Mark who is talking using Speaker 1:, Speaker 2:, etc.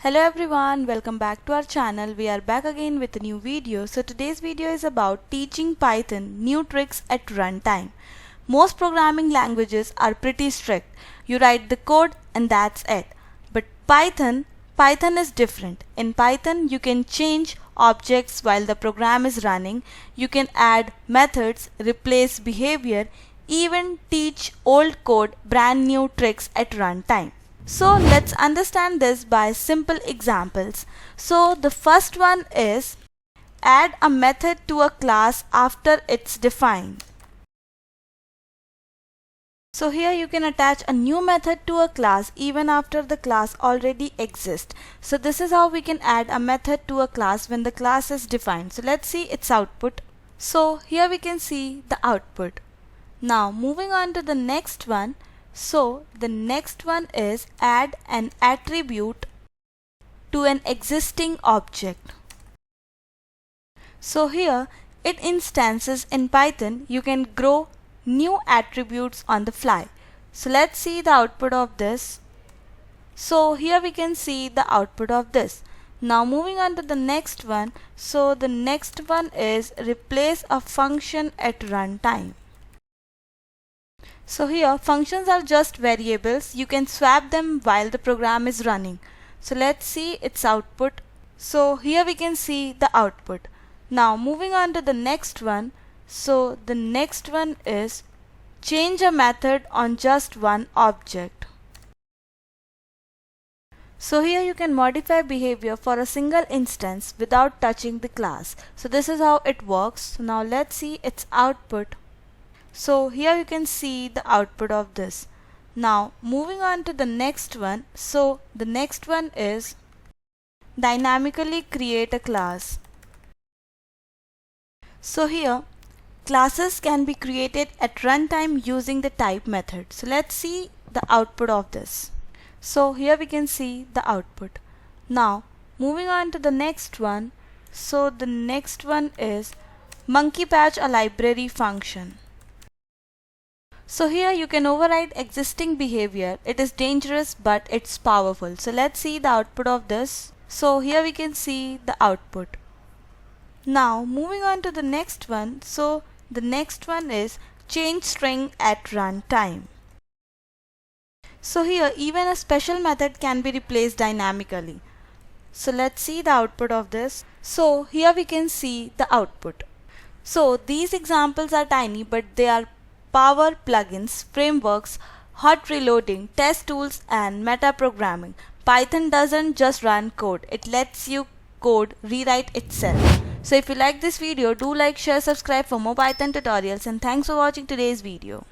Speaker 1: Hello everyone, welcome back to our channel. We are back again with a new video. So today's video is about teaching Python new tricks at runtime. Most programming languages are pretty strict. You write the code and that's it. But Python is different. In Python, you can change objects while the program is running. You can add methods, replace behavior, even teach old code brand new tricks at runtime. So let's understand this by simple examples. So the first one is add a method to a class after it's defined. So here you can attach a new method to a class even after the class already exists. So this is how we can add a method to a class when the class is defined. So let's see its output. So here we can see the output. Now moving on to the next one. So the next one is add an attribute to an existing object. So here in instances in Python you can grow new attributes on the fly. So let's see the output of this. So here we can see the output of this. Now moving on to the next one. So the next one is replace a function at runtime. So here functions are just variables. You can swap them while the program is running. So let's see its output. So here we can see the output. Now moving on to the next one. So the next one is change a method on just one object. So here you can modify behavior for a single instance without touching the class. So this is how it works. So now let's see its output. So here you can see the output of this. Now moving on to the next one. So the next one is dynamically create a class. So here classes can be created at runtime using the type method. So let's see the output of this. So here we can see the output. Now moving on to the next one. So the next one is monkey patch a library function. So here you can override existing behavior. It is dangerous but it's powerful. So let's see the output of this. So here we can see the output. Now moving on to the next one. So the next one is change string at runtime. So here even a special method can be replaced dynamically. So let's see the output of this. So here we can see the output. So these examples are tiny but they are power plugins, frameworks, hot reloading, test tools and meta programming. Python doesn't just run code, it lets you code rewrite itself. So if you like this video, do like, share, subscribe for more Python tutorials, and thanks for watching today's video.